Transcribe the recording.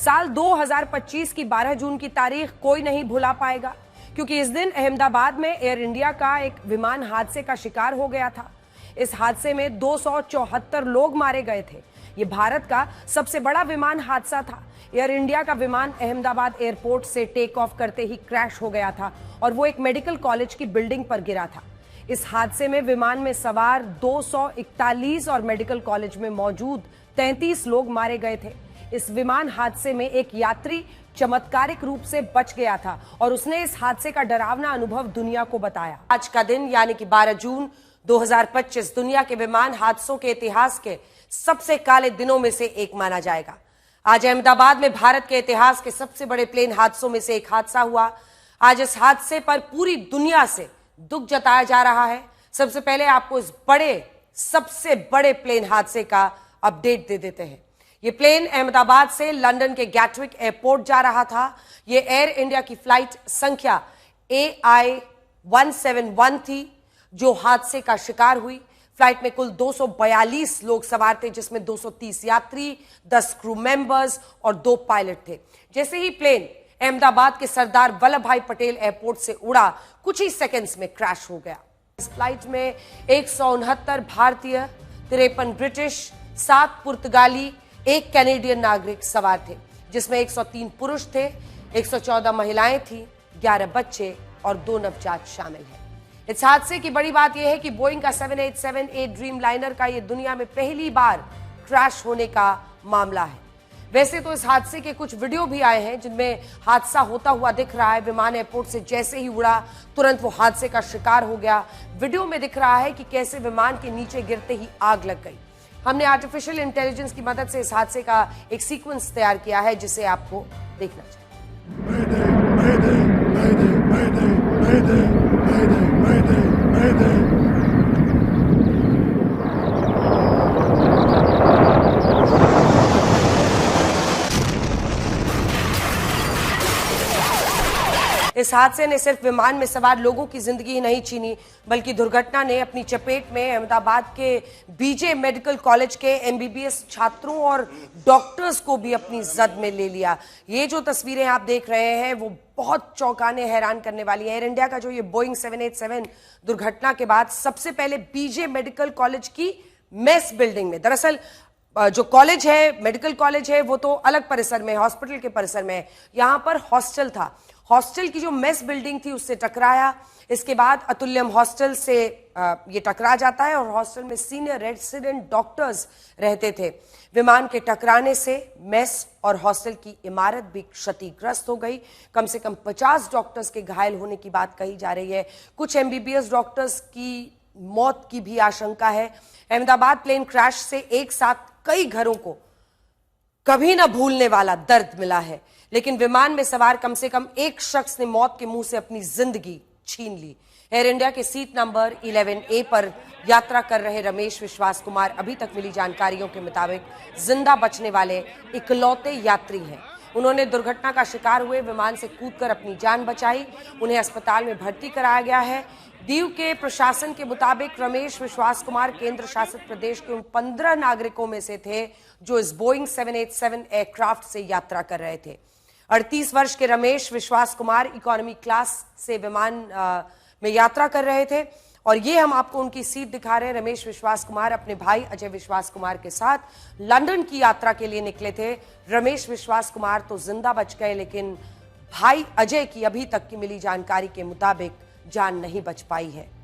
साल 2025 की 12 जून की तारीख कोई नहीं भुला पाएगा, क्योंकि इस दिन अहमदाबाद में एयर इंडिया का एक विमान हादसे का शिकार हो गया था। इस हादसे में 274 लोग मारे गए थे। ये भारत का सबसे बड़ा विमान हादसा था। एयर इंडिया का विमान अहमदाबाद एयरपोर्ट से टेक ऑफ करते ही क्रैश हो गया था और वो एक मेडिकल कॉलेज की बिल्डिंग पर गिरा था। इस हादसे में विमान में सवार 241 और मेडिकल कॉलेज में मौजूद 33 लोग मारे गए थे। इस विमान हादसे में एक यात्री चमत्कारिक रूप से बच गया था और उसने इस हादसे का डरावना अनुभव दुनिया को बताया। आज का दिन यानी कि 12 जून 2025 दुनिया के विमान हादसों के इतिहास के सबसे काले दिनों में से एक माना जाएगा। आज अहमदाबाद में भारत के इतिहास के सबसे बड़े प्लेन हादसों में से एक हादसा हुआ। आज इस हादसे पर पूरी दुनिया से दुख जताया जा रहा है। सबसे पहले आपको इस सबसे बड़े प्लेन हादसे का अपडेट दे देते हैं। ये प्लेन अहमदाबाद से लंदन के गैटविक एयरपोर्ट जा रहा था। ये एयर इंडिया की फ्लाइट संख्या AI-171 थी जो हादसे का शिकार हुई। फ्लाइट में कुल 242 लोग सवार थे, जिसमें 230 यात्री, 10 क्रू मेंबर्स और 2 पायलट थे। जैसे ही प्लेन अहमदाबाद के सरदार वल्लभ भाई पटेल एयरपोर्ट से उड़ा, कुछ ही सेकंड्स में क्रैश हो गया। इस फ्लाइट में 169 भारतीय, 53 ब्रिटिश, 7 पुर्तगाली, 1 कैनेडियन नागरिक सवार थे, जिसमें 103 पुरुष थे, 114 महिलाएं थी, 11 बच्चे और 2 नवजात शामिल हैं। इस हादसे की बड़ी बात यह है कि बोइंग का 787-8 ड्रीम लाइनर का यह दुनिया में पहली बार क्रैश होने का मामला है। वैसे तो इस हादसे के कुछ वीडियो भी आए हैं जिनमें हादसा होता हुआ दिख रहा है। विमान एयरपोर्ट से जैसे ही उड़ा तुरंत वो हादसे का शिकार हो गया। वीडियो में दिख रहा है कि कैसे विमान के नीचे गिरते ही आग लग गई। हमने आर्टिफिशियल इंटेलिजेंस की मदद से इस हादसे का एक सीक्वेंस तैयार किया है, जिसे आपको देखना चाहिए। इस हादसे ने सिर्फ विमान में सवार लोगों की जिंदगी ही नहीं छीनी, बल्कि दुर्घटना ने अपनी चपेट में अहमदाबाद के बीजे मेडिकल कॉलेज के MBBS छात्रों और डॉक्टर्स को भी अपनी जद में ले लिया। ये जो तस्वीरें आप देख रहे हैं वो बहुत चौंकाने हैरान करने वाली है। एयर इंडिया का जो ये बोइंग 787 दुर्घटना के बाद सबसे पहले बीजे मेडिकल कॉलेज की मेस बिल्डिंग में, दरअसल जो कॉलेज है, मेडिकल कॉलेज है, वो तो अलग परिसर में, हॉस्पिटल के परिसर में, यहां पर हॉस्टल था। हॉस्टल की जो मेस बिल्डिंग थी उससे टकराया। इसके बाद अतुल्यम हॉस्टल से ये टकरा जाता है और हॉस्टल में सीनियर रेसिडेंट डॉक्टर्स रहते थे। विमान के टकराने से मेस और हॉस्टल की इमारत भी क्षतिग्रस्त हो गई। कम से कम 50 डॉक्टर्स के घायल होने की बात कही जा रही है। कुछ MBBS डॉक्टर्स की मौत की भी आशंका है। अहमदाबाद प्लेन क्रैश से एक साथ कई घरों को कभी ना भूलने वाला दर्द मिला है, लेकिन विमान में सवार कम से कम एक शख्स ने मौत के मुंह से अपनी जिंदगी छीन ली। एयर इंडिया के सीट नंबर 11A पर यात्रा कर रहे रमेश विश्वास कुमार अभी तक मिली जानकारियों के मुताबिक जिंदा बचने वाले इकलौते यात्री हैं। उन्होंने दुर्घटना का शिकार हुए विमान से कूदकर अपनी जान बचाई। उन्हें अस्पताल में भर्ती कराया गया है। दीव के प्रशासन के मुताबिक रमेश विश्वास कुमार केंद्र शासित प्रदेश के उन 15 नागरिकों में से थे जो इस बोइंग 787 एयरक्राफ्ट से यात्रा कर रहे थे। 38 वर्ष के रमेश विश्वास कुमार इकोनॉमी क्लास से विमान में यात्रा कर रहे थे और ये हम आपको उनकी सीट दिखा रहे हैं। रमेश विश्वास कुमार अपने भाई अजय विश्वास कुमार के साथ लंदन की यात्रा के लिए निकले थे। रमेश विश्वास कुमार तो जिंदा बच गए, लेकिन भाई अजय की अभी तक की मिली जानकारी के मुताबिक जान नहीं बच पाई है।